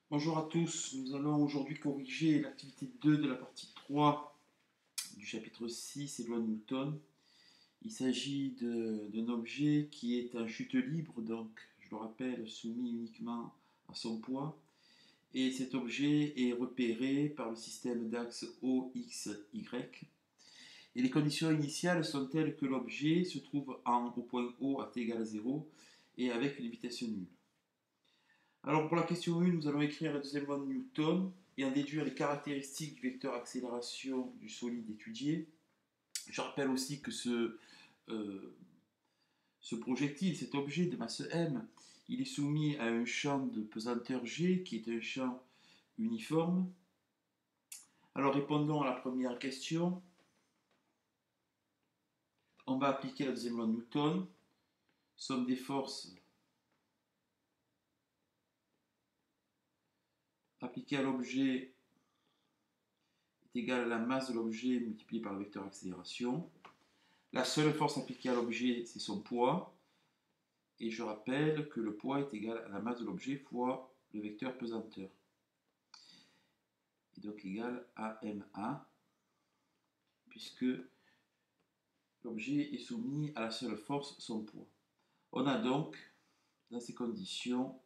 Bonjour à tous, nous allons aujourd'hui corriger l'activité 2 de la partie 3 du chapitre 6 et loi de Newton. Il s'agit d'un objet qui est en chute libre, donc je le rappelle, soumis uniquement à son poids. Et cet objet est repéré par le système d'axes O, X, Y. Et les conditions initiales sont telles que l'objet se trouve au point O à t égale à 0 et avec une vitesse nulle. Alors pour la question 1, nous allons écrire la deuxième loi de Newton et en déduire les caractéristiques du vecteur accélération du solide étudié. Je rappelle aussi que ce projectile, cet objet de masse m, il est soumis à un champ de pesanteur G qui est un champ uniforme. Alors répondons à la première question. On va appliquer la deuxième loi de Newton. Somme des forces appliquée à l'objet est égale à la masse de l'objet multipliée par le vecteur accélération. La seule force appliquée à l'objet, c'est son poids. Et je rappelle que le poids est égal à la masse de l'objet fois le vecteur pesanteur. Et donc égal à ma, puisque l'objet est soumis à la seule force, son poids. On a donc, dans ces conditions,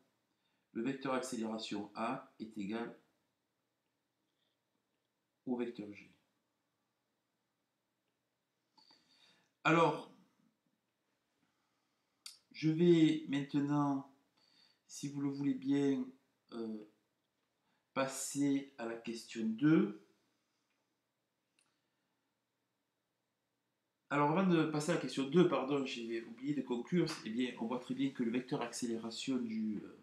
le vecteur accélération A est égal au vecteur G. Alors, je vais maintenant, si vous le voulez bien, passer à la question 2. Alors avant de passer à la question 2, pardon, j'ai oublié de conclure, eh bien, on voit très bien que le vecteur accélération de,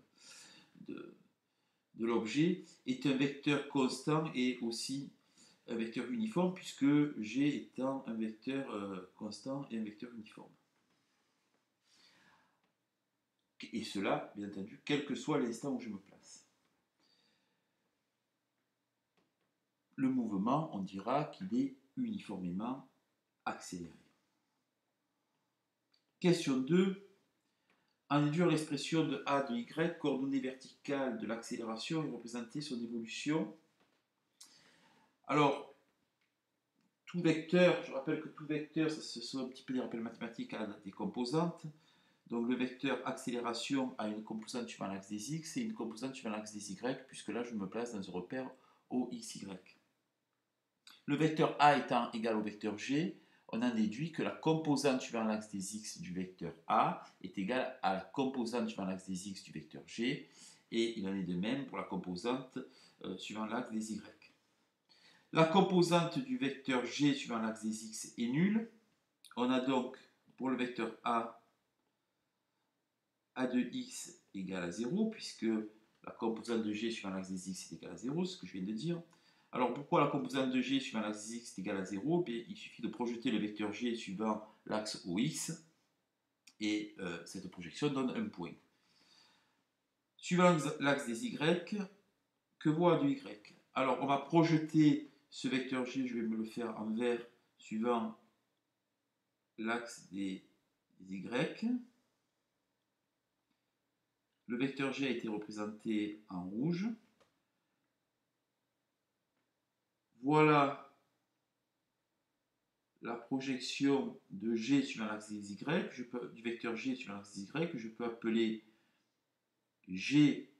de l'objet est un vecteur constant et aussi un vecteur uniforme, puisque G étant un vecteur constant et un vecteur uniforme. Et cela, bien entendu, quel que soit l'instant où je me place. Le mouvement, on dira qu'il est uniformément accéléré. Question 2. En déduire l'expression de A de Y, coordonnée verticale de l'accélération et représenter son évolution. Alors, tout vecteur, je rappelle que tout vecteur, ce sont un petit peu des rappels mathématiques à des composantes. Donc le vecteur accélération a une composante suivant l'axe des x et une composante suivant l'axe des y, puisque là je me place dans un repère OXY. Le vecteur A étant égal au vecteur G, on en déduit que la composante suivant l'axe des x du vecteur A est égale à la composante suivant l'axe des x du vecteur G, et il en est de même pour la composante suivant l'axe des y. La composante du vecteur G suivant l'axe des x est nulle. On a donc pour le vecteur A, A de x égale à 0, puisque la composante de G suivant l'axe des x est égale à 0, ce que je viens de dire. Alors pourquoi la composante de G suivant l'axe des x est égale à 0? Bien, il suffit de projeter le vecteur G suivant l'axe OX, et cette projection donne un point. Suivant l'axe des y, que vaut A de y? Alors on va projeter ce vecteur G, je vais me le faire en vert, suivant l'axe des y. Le vecteur G a été représenté en rouge. Voilà la projection de G suivant l'axe des Y, du vecteur G suivant l'axe des Y, que je peux appeler G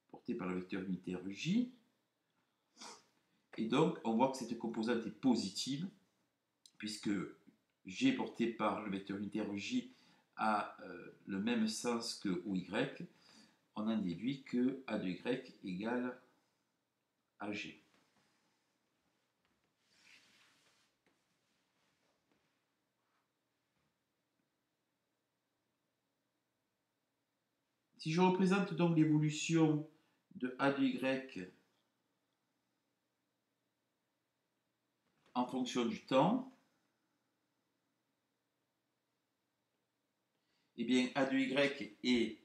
porté par le vecteur unitaire J. Et donc, on voit que cette composante est positive, puisque G porté par le vecteur unitaire J a le même sens que OY. On en déduit que A de Y égale à G. Si je représente donc l'évolution de A de Y en fonction du temps, eh bien A de Y est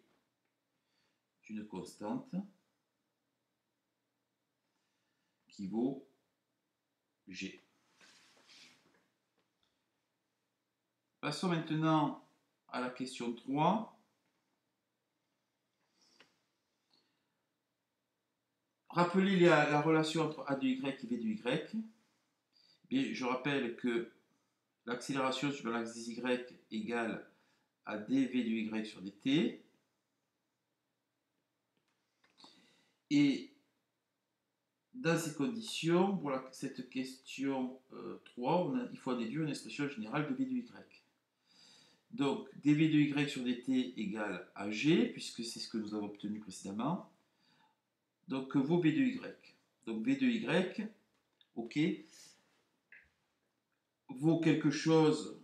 une constante qui vaut G. Passons maintenant à la question 3. Rappelez la relation entre A de Y et V de Y. Bien, je rappelle que l'accélération sur l'axe des Y égale à dv de Y sur dt. Et dans ces conditions, pour cette question 3, il faut déduire une expression générale de V de Y. Donc, dv de Y sur dt égale à G, puisque c'est ce que nous avons obtenu précédemment. Donc, vaut V de Y. Donc, V de Y, ok, vaut quelque chose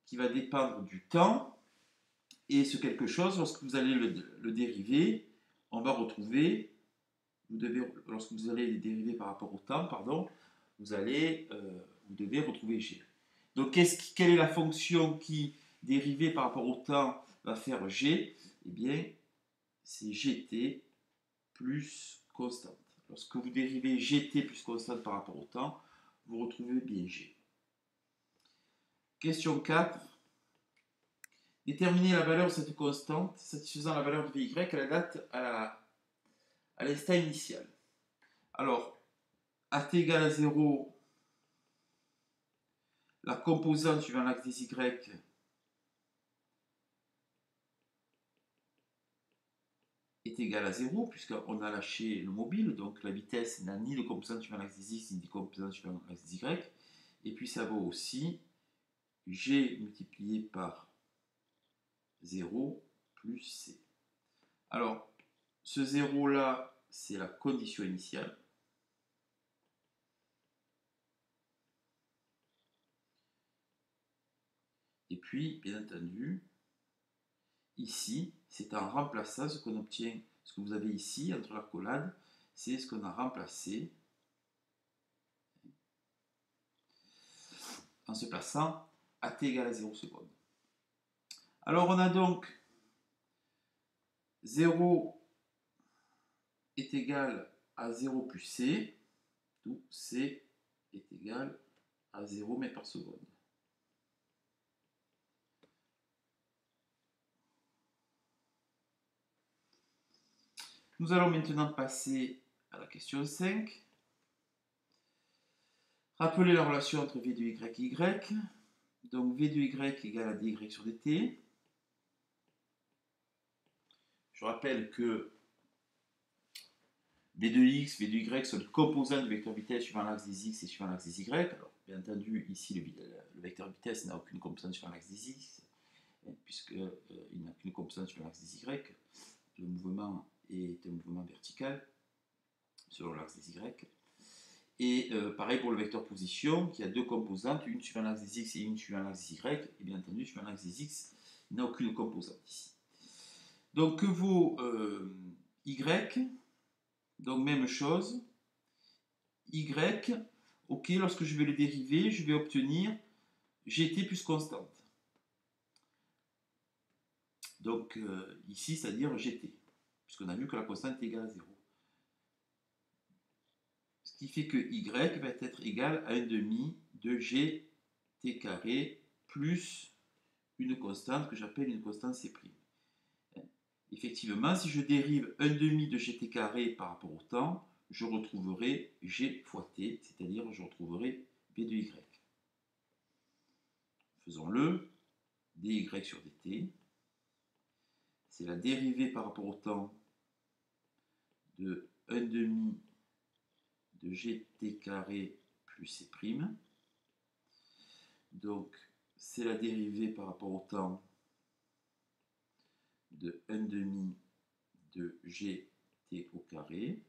qui va dépendre du temps. Et ce quelque chose, lorsque vous allez le dériver, on va retrouver, lorsque vous allez les dériver par rapport au temps, pardon, vous devez retrouver G. Donc, quelle est la fonction qui, dérivée par rapport au temps, va faire G? Eh bien, c'est Gt plus constante. Lorsque vous dérivez Gt plus constante par rapport au temps, vous retrouvez bien G. Question 4. Déterminer la valeur de cette constante satisfaisant la valeur de Vy à la date à l'instant initial. Alors, at égale à 0, la composante suivant l'axe des Y est égale à 0, puisqu'on a lâché le mobile, donc la vitesse n'a ni de composante suivant l'axe des X, ni de composante suivant l'axe des Y. Et puis ça vaut aussi G multiplié par 0 plus C. Alors, ce 0 là, c'est la condition initiale. Et puis, bien entendu, ici, c'est en remplaçant ce qu'on obtient, ce que vous avez ici entre l'accolade, c'est ce qu'on a remplacé en se plaçant à t égale à 0 secondes. Alors on a donc 0 est égal à 0 plus c, d'où c est égal à 0 mètres par seconde. Nous allons maintenant passer à la question 5. Rappelez la relation entre v de y et y. Donc v de y égale à dy sur dt. Je rappelle que v de x, v de y sont les composants du vecteur vitesse suivant l'axe des x et suivant l'axe des y. Alors, bien entendu, ici, le vecteur vitesse n'a aucune composante suivant l'axe des x, puisqu'il n'a qu'une composante suivant l'axe des y. Le mouvement est un mouvement vertical selon l'axe des y. Et pareil pour le vecteur position, qui a deux composantes, une suivant l'axe des x et une suivant l'axe des y. Et bien entendu, suivant l'axe des x, il n'a aucune composante ici. Donc, que vaut y? Donc, même chose. Y, ok, lorsque je vais le dériver, je vais obtenir gt plus constante. Donc, ici, c'est-à-dire gt, puisqu'on a vu que la constante est égale à 0. Ce qui fait que y va être égal à 1 demi de gt carré plus une constante que j'appelle une constante c'. Effectivement, si je dérive 1 demi de gt carré par rapport au temps, je retrouverai g fois t, c'est-à-dire je retrouverai v de y. Faisons-le. dy sur dt, c'est la dérivée par rapport au temps de 1 demi de gt carré plus c'. Donc, c'est la dérivée par rapport au temps de 1 demi de gt au carré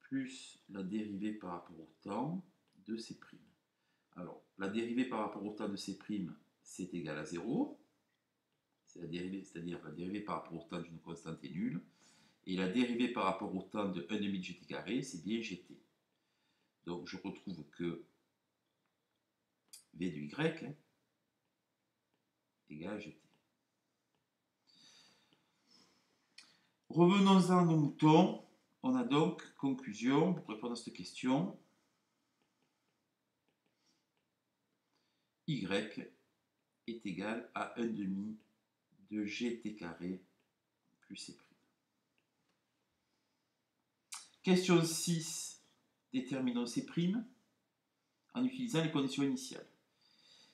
plus la dérivée par rapport au temps de c'. Alors, la dérivée par rapport au temps de c', c'est égal à 0. C'est la dérivée, c'est-à-dire la dérivée par rapport au temps d'une constante est nulle. Et la dérivée par rapport au temps de 1 demi de gt carré, c'est bien gt. Donc, je retrouve que v de y égale à gt. Revenons-en à nos moutons. On a donc, conclusion, pour répondre à cette question, y est égal à 1 demi de gt carré plus c'. Question 6, déterminons C' en utilisant les conditions initiales.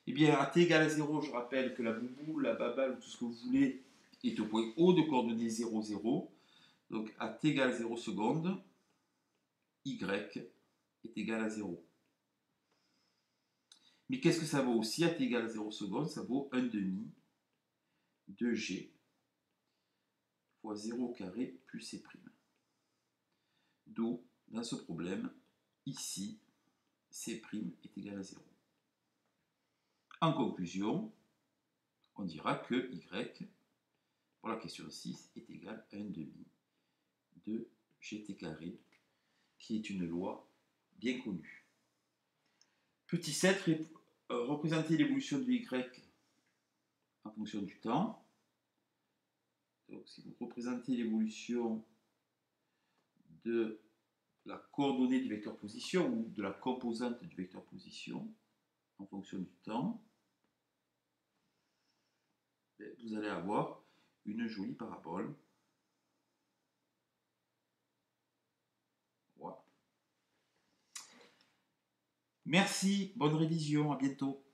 Eh bien, à t égale à 0, je rappelle que la boubou, la baballe, ou tout ce que vous voulez, est au point O de coordonnées 0, 0. Donc, à t égale 0 secondes, y est égal à 0. Mais qu'est-ce que ça vaut aussi à t égale à 0 secondes? Ça vaut 1 demi de g fois 0 au carré plus c'. D'où, dans ce problème, ici, c' est égal à 0. En conclusion, on dira que y, pour la question 6, est égal à 1 demi de gt carré, qui est une loi bien connue. Petit 7, représenter l'évolution de y en fonction du temps. Donc, si vous représentez l'évolution de la coordonnée du vecteur position ou de la composante du vecteur position en fonction du temps, vous allez avoir une jolie parabole. Voilà. Merci, bonne révision, à bientôt.